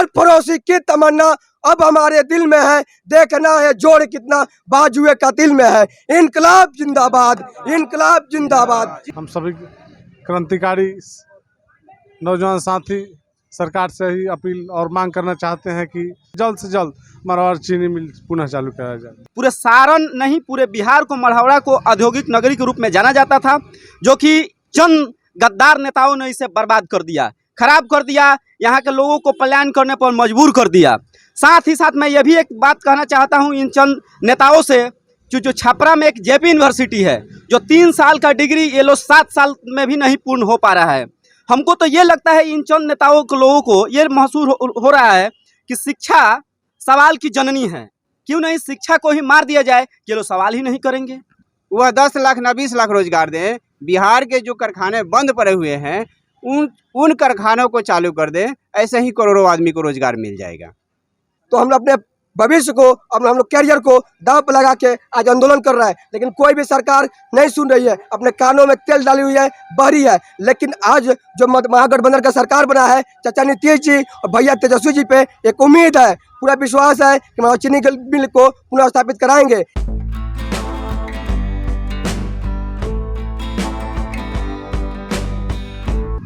सरफरोशी की तमन्ना अब हमारे दिल में है, देखना है जोड़ कितना बाजुए का दिल में है। इनकलाब जिंदाबाद, इनकलाब जिंदाबाद। हम सभी क्रांतिकारी नौजवान साथी सरकार से ही अपील और मांग करना चाहते हैं कि जल्द से जल्द मरवाड़ चीनी मिल पुनः चालू कराया जाए। पूरे सारण नहीं, पूरे बिहार को मढ़ौरा को औद्योगिक नगरी के रूप में जाना जाता था, जो कि चंद गद्दार नेताओं ने इसे बर्बाद कर दिया, खराब कर दिया, यहाँ के लोगों को पलायन करने पर मजबूर कर दिया। साथ ही साथ मैं ये भी एक बात कहना चाहता हूँ इन चंद नेताओं से, जो छपरा में एक जेपी यूनिवर्सिटी है, जो 3 साल का डिग्री ये लोग 7 साल में भी नहीं पूर्ण हो पा रहा है। हमको तो ये लगता है इन चंद नेताओं को, लोगों को ये महसूस हो रहा है कि शिक्षा सवाल की जननी है, क्यों नहीं शिक्षा को ही मार दिया जाए, ये लोग सवाल ही नहीं करेंगे। वह 10 लाख न 20 लाख रोजगार दें। बिहार के जो कारखाने बंद पड़े हुए हैं उन कारखानों को चालू कर दें, ऐसे ही करोड़ों आदमी को रोजगार मिल जाएगा। तो हम अपने भविष्य को, अपने हम लोग कैरियर को दांव पर लगा के आज आंदोलन कर रहा है, लेकिन कोई भी सरकार नहीं सुन रही है, अपने कानों में तेल डाली हुई है, बहरी है। लेकिन आज जो महागठबंधन का सरकार बना है, चाचा नीतीश जी और भैया तेजस्वी जी पे एक उम्मीद है, पूरा विश्वास है कि चीनी मिल को पुनः स्थापित कराएंगे।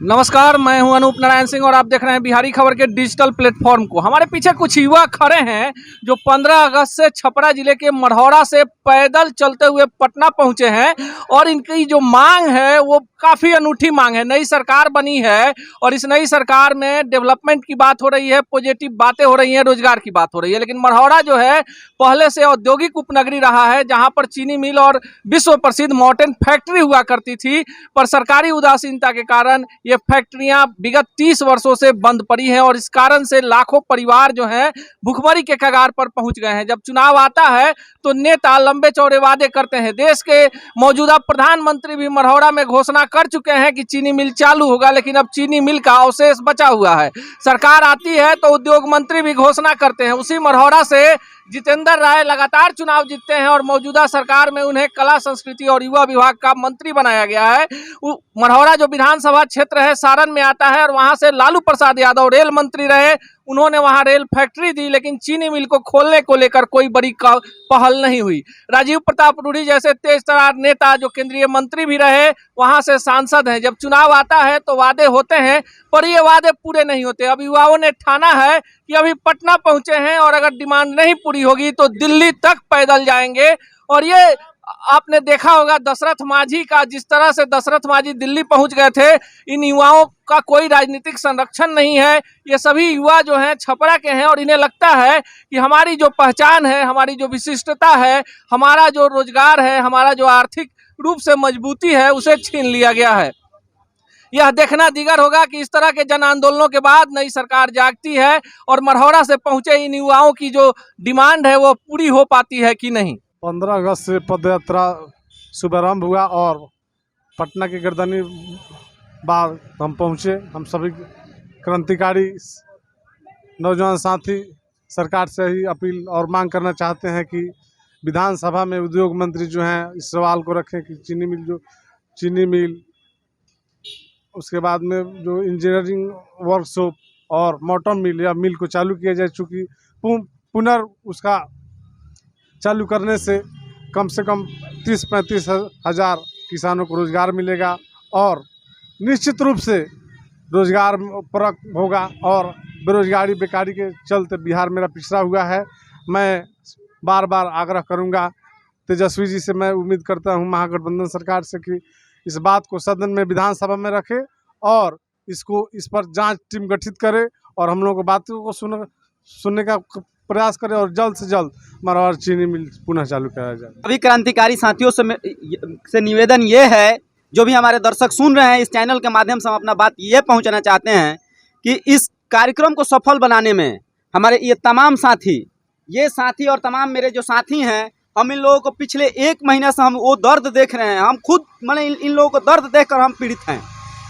नमस्कार, मैं हूं अनूप नारायण सिंह और आप देख रहे हैं बिहारी खबर के डिजिटल प्लेटफॉर्म को। हमारे पीछे कुछ युवा खड़े हैं जो 15 अगस्त से छपरा जिले के मढ़ौरा से पैदल चलते हुए पटना पहुंचे हैं और इनकी जो मांग है वो काफ़ी अनूठी मांग है। नई सरकार बनी है और इस नई सरकार में डेवलपमेंट की बात हो रही है, पॉजिटिव बातें हो रही हैं, रोजगार की बात हो रही है, लेकिन मढ़ौरा जो है पहले से औद्योगिक उपनगरी रहा है, जहाँ पर चीनी मिल और विश्व प्रसिद्ध मॉर्टेन फैक्ट्री हुआ करती थी, पर सरकारी उदासीनता के कारण ये फैक्ट्रियां विगत 30 वर्षों से बंद पड़ी हैं और इस कारण से लाखों परिवार जो हैं भुखमरी के कगार पर पहुंच गए हैं। जब चुनाव आता है तो नेता लंबे चौड़े वादे करते हैं। देश के मौजूदा प्रधानमंत्री भी मढ़ौरा में घोषणा कर चुके हैं कि चीनी मिल चालू होगा, लेकिन अब चीनी मिल का अवशेष बचा हुआ है। सरकार आती है तो उद्योग मंत्री भी घोषणा करते हैं। उसी मढ़ौरा से जितेंद्र राय लगातार चुनाव जीतते हैं और मौजूदा सरकार में उन्हें कला संस्कृति और युवा विभाग का मंत्री बनाया गया है। मढ़ौरा जो विधानसभा क्षेत्र है सारण में आता है और वहां से लालू प्रसाद यादव रेल मंत्री रहे, उन्होंने वहां रेल फैक्ट्री दी, लेकिन चीनी मिल को खोलने को लेकर कोई बड़ी पहल नहीं हुई। राजीव प्रताप रूडी जैसे तेज तर्रार नेता जो केंद्रीय मंत्री भी रहे, वहां से सांसद हैं, जब चुनाव आता है तो वादे होते हैं पर ये वादे पूरे नहीं होते। अब युवाओं ने ठाना है कि अभी पटना पहुंचे हैं और अगर डिमांड नहीं पूरी होगी तो दिल्ली तक पैदल जाएंगे। और ये आपने देखा होगा दशरथ मांझी का, जिस तरह से दशरथ मांझी दिल्ली पहुंच गए थे। इन युवाओं का कोई राजनीतिक संरक्षण नहीं है। ये सभी युवा जो हैं छपरा के हैं और इन्हें लगता है कि हमारी जो पहचान है, हमारी जो विशिष्टता है, हमारा जो रोजगार है, हमारा जो आर्थिक रूप से मजबूती है, उसे छीन लिया गया है। यह देखना दीगर होगा कि इस तरह के जन आंदोलनों के बाद नई सरकार जागती है और मढ़ौरा से पहुंचे इन युवाओं की जो डिमांड है वो पूरी हो पाती है कि नहीं। 15 अगस्त से पदयात्रा शुभारंभ हुआ और पटना के गर्दनी बाग हम पहुँचे। हम सभी क्रांतिकारी नौजवान साथी सरकार से ही अपील और मांग करना चाहते हैं कि विधानसभा में उद्योग मंत्री जो हैं इस सवाल को रखें कि चीनी मिल उसके बाद में जो इंजीनियरिंग वर्कशॉप और मोटर मिल या मिल को चालू किया जाए, चूँकि उसका चालू करने से कम 30-35 हज़ार किसानों को रोज़गार मिलेगा और निश्चित रूप से रोज़गार परक होगा और बेरोजगारी बेकारी के चलते बिहार मेरा पिछड़ा हुआ है। मैं बार बार आग्रह करूंगा तेजस्वी जी से, मैं उम्मीद करता हूं महागठबंधन सरकार से कि इस बात को सदन में विधानसभा में रखे और इस पर जांच टीम गठित करे और हम लोगों को बातों को सुनने का प्रयास करें और जल्द से जल्द मढ़ौरा चीनी मिल पुनः चालू कराया जाए। अभी क्रांतिकारी साथियों से निवेदन ये है, जो भी हमारे दर्शक सुन रहे हैं इस चैनल के माध्यम से हम अपना बात ये पहुंचाना चाहते हैं कि इस कार्यक्रम को सफल बनाने में हमारे ये तमाम साथी और तमाम मेरे जो साथी हैं, हम इन लोगों को पिछले 1 महीने से हम वो दर्द देख रहे हैं। हम खुद माने इन लोगों को दर्द देखकर हम पीड़ित हैं,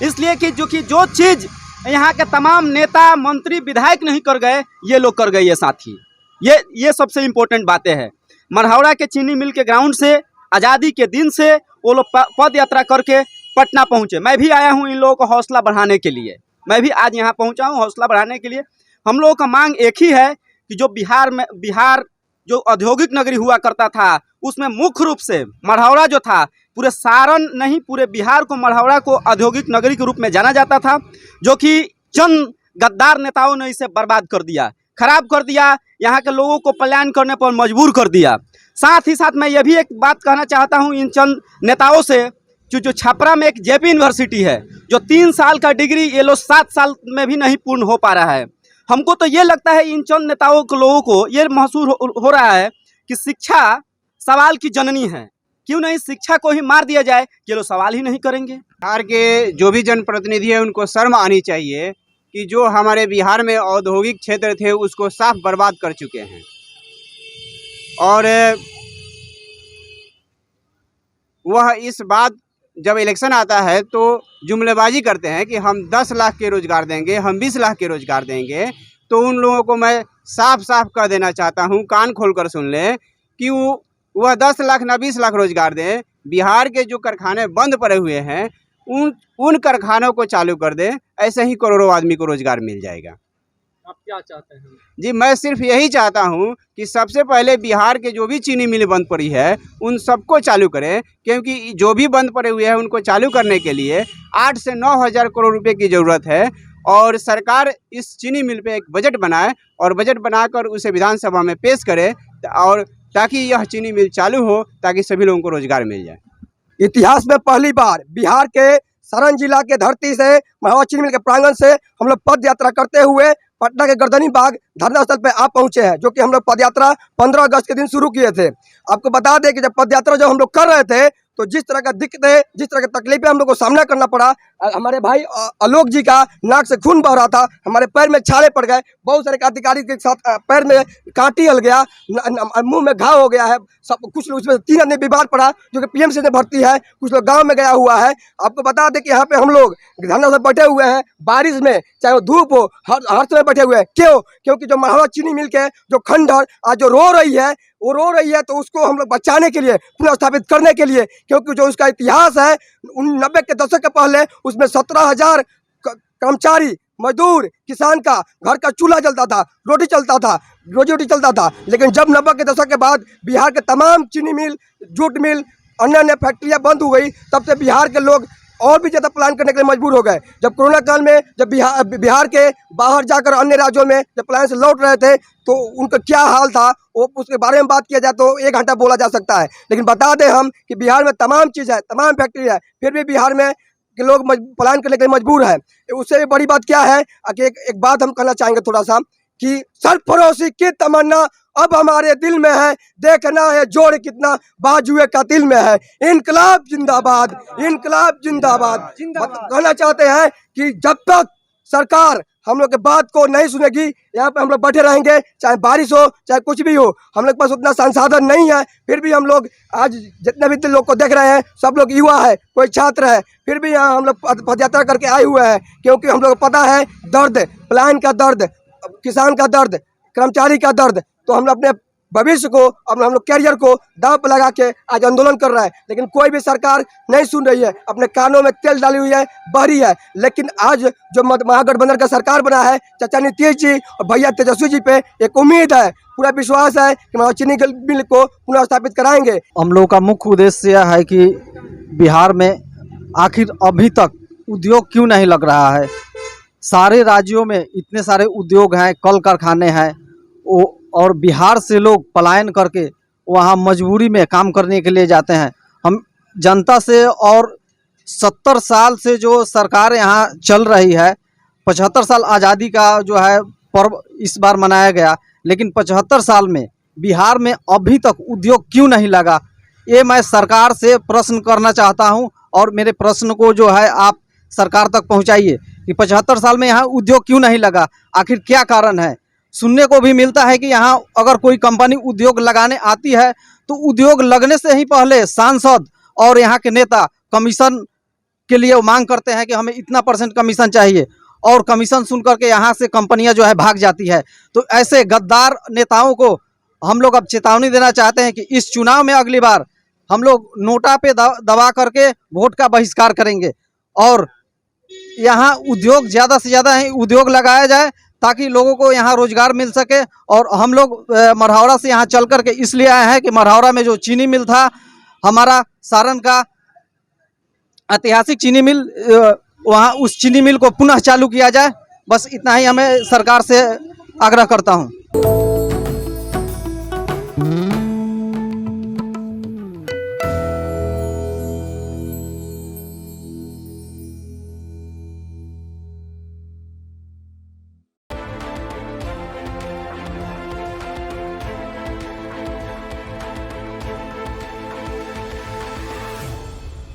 इसलिए कि जो चीज़ यहाँ के तमाम नेता मंत्री विधायक नहीं कर गए, ये लोग कर गए। ये साथी ये सबसे इम्पोर्टेंट बातें हैं। मढ़ौरा के चीनी मिल के ग्राउंड से आज़ादी के दिन से वो लोग पद यात्रा करके पटना पहुँचे। मैं भी आया हूँ इन लोगों को हौसला बढ़ाने के लिए, मैं भी आज यहाँ पहुँचा हूँ हौसला बढ़ाने के लिए। हम लोगों का मांग एक ही है कि जो बिहार जो औद्योगिक नगरी हुआ करता था, उसमें मुख्य रूप से मढ़ौरा जो था, पूरे सारण नहीं पूरे बिहार को मढ़ौरा को औद्योगिक नगरी के रूप में जाना जाता था, जो कि चंद गद्दार नेताओं ने इसे बर्बाद कर दिया, खराब कर दिया, यहाँ के लोगों को पलायन करने पर मजबूर कर दिया। साथ ही साथ मैं ये भी एक बात कहना चाहता हूँ इन चंद नेताओं से, जो छपरा में एक जेपी यूनिवर्सिटी है, जो 3 साल का डिग्री ये लोग 7 साल में भी नहीं पूर्ण हो पा रहा है। हमको तो ये लगता है इन चंद नेताओं को लोगों को ये महसूस हो रहा है कि शिक्षा सवाल की जननी है, क्यों नहीं शिक्षा को ही मार दिया जाए, ये लोग सवाल ही नहीं करेंगे। बिहार के जो भी जनप्रतिनिधि है उनको शर्म आनी चाहिए कि जो हमारे बिहार में औद्योगिक क्षेत्र थे उसको साफ बर्बाद कर चुके हैं। और वह इस बात जब इलेक्शन आता है तो जुमलेबाजी करते हैं कि हम 10 लाख के रोज़गार देंगे, हम 20 लाख के रोज़गार देंगे। तो उन लोगों को मैं साफ साफ कह देना चाहता हूं, कान खोलकर सुन लें कि वह 10 लाख ना 20 लाख रोज़गार दें। बिहार के जो कारखाने बंद पड़े हुए हैं उन कारखानों को चालू कर दें, ऐसे ही करोड़ों आदमी को रोज़गार मिल जाएगा। आप क्या चाहते हैं? जी, मैं सिर्फ यही चाहता हूं कि सबसे पहले बिहार के जो भी चीनी मिल बंद पड़ी है उन सबको चालू करें, क्योंकि जो भी बंद पड़े हुए हैं उनको चालू करने के लिए 8 से 9 हज़ार करोड़ रुपए की ज़रूरत है। और सरकार इस चीनी मिल पे एक बजट बनाए और बजट बनाकर उसे विधानसभा में पेश करे, और ताकि यह चीनी मिल चालू हो, ताकि सभी लोगों को रोज़गार मिल जाए। इतिहास में पहली बार बिहार के सारण जिला के धरती से मढ़ौरा चीनी मिल के प्रांगण से हम लोग पद यात्रा करते हुए पटना के गर्दनी बाग धरना स्थल पे आ पहुंचे हैं, जो कि हम लोग पद यात्रा 15 अगस्त के दिन शुरू किए थे। आपको बता दें कि जब पद यात्रा जब हम लोग कर रहे थे तो जिस तरह का दिक्कतें, जिस तरह की तकलीफें हम लोग को सामना करना पड़ा, हमारे भाई आलोक जी का नाक से खून बह रहा था, हमारे पैर में छाले पड़ गए, बहुत सारे अधिकारी के साथ पैर में कांटी हल गया, मुंह में घाव हो गया है, सब कुछ लोग उसमें 3 आदमी बीमार पड़ा जो कि पीएमसी में भर्ती है, कुछ लोग गांव में गया हुआ है। आपको बता दें कि यहाँ पे हम लोग धरना से बैठे हुए हैं, बारिश में चाहे वो धूप हो, हर समय बैठे हुए हैं। क्यों? क्योंकि जो मढ़ौरा चीनी मिल के जो खंडहर आज जो रो रही है, वो रो रही है, तो उसको हम लोग बचाने के लिए, पुनः स्थापित करने के लिए, क्योंकि जो उसका इतिहास है 90 के दशक के पहले उसमें 17,000 कर्मचारी, मजदूर, किसान का घर का चूल्हा जलता था, रोटी चलता था, रोजी रोटी चलता था। लेकिन जब 90 के दशक के बाद बिहार के तमाम चीनी मिल, जूट मिल, अन्य फैक्ट्रियाँ बंद हो गई, तब से बिहार के लोग और भी ज़्यादा प्लान करने के लिए मजबूर हो गए। जब कोरोना काल में जब बिहार के बाहर जाकर अन्य राज्यों में जब प्लान से लौट रहे थे तो उनका क्या हाल था, वो उसके बारे में बात किया जाए तो 1 घंटा बोला जा सकता है। लेकिन बता दें हम कि बिहार में तमाम चीज़ है, तमाम फैक्ट्री है, फिर भी बिहार में के लोग प्लान करने के लिए मजबूर है। उससे भी बड़ी बात क्या है कि एक बात हम कहना चाहेंगे थोड़ा सा, कि सरफरोशी की तमन्ना अब हमारे दिल में है, देखना है जोड़ कितना बाजुए का दिल में है। इनकलाब जिंदाबाद, इनकलाब जिंदाबाद। कहना चाहते हैं कि जब तक सरकार हम लोग के बात को नहीं सुनेगी, यहाँ पे हम लोग बैठे रहेंगे, चाहे बारिश हो चाहे कुछ भी हो। हम लोग के पास उतना संसाधन नहीं है, फिर भी हम लोग आज जितने भी लोग को देख रहे हैं सब लोग युवा है, कोई छात्र है, फिर भी यहाँ हम लोग पदयात्रा करके आए हुए हैं, क्योंकि हम लोग को पता है दर्द, पलायन का दर्द, किसान का दर्द, कर्मचारी का दर्द। तो हम अपने भविष्य को, अब हम लोग कैरियर को दांव पर लगा के आज आंदोलन कर रहा है, लेकिन कोई भी सरकार नहीं सुन रही है, अपने कानों में तेल डाली हुई है, बह रही है। लेकिन आज जो महागठबंधन का सरकार बना है, चाचा नीतीश जी और भैया तेजस्वी जी पे एक उम्मीद है, पूरा विश्वास है कि चीनी मिल को पुनः स्थापित कराएंगे। हम लोग का मुख्य उद्देश्य यह है कि बिहार में आखिर अभी तक उद्योग क्यों नहीं लग रहा है। सारे राज्यों में इतने सारे उद्योग हैं, कल कारखाने हैं, और बिहार से लोग पलायन करके वहाँ मजबूरी में काम करने के लिए जाते हैं। हम जनता से, और 70 साल से जो सरकार यहाँ चल रही है, 75 साल आज़ादी का जो है पर्व इस बार मनाया गया, लेकिन 75 साल में बिहार में अभी तक उद्योग क्यों नहीं लगा, ये मैं सरकार से प्रश्न करना चाहता हूँ। और मेरे प्रश्न को जो है आप सरकार तक पहुँचाइए कि 75 साल में यहाँ उद्योग क्यों नहीं लगा, आखिर क्या कारण है। सुनने को भी मिलता है कि यहाँ अगर कोई कंपनी उद्योग लगाने आती है तो उद्योग लगने से ही पहले सांसद और यहाँ के नेता कमीशन के लिए मांग करते हैं कि हमें इतना % कमीशन चाहिए, और कमीशन सुन करके यहाँ से कंपनियां जो है भाग जाती है। तो ऐसे गद्दार नेताओं को हम लोग अब चेतावनी देना चाहते हैं कि इस चुनाव में अगली बार हम लोग नोटा पे दबा करके वोट का बहिष्कार करेंगे, और यहाँ उद्योग ज़्यादा से ज़्यादा उद्योग लगाया जाए ताकि लोगों को यहाँ रोजगार मिल सके। और हम लोग मढ़ौरा से यहाँ चल करके इसलिए आए हैं कि मढ़ौरा में जो चीनी मिल था, हमारा सारण का ऐतिहासिक चीनी मिल, वहाँ उस चीनी मिल को पुनः चालू किया जाए। बस इतना ही हमें सरकार से आग्रह करता हूँ।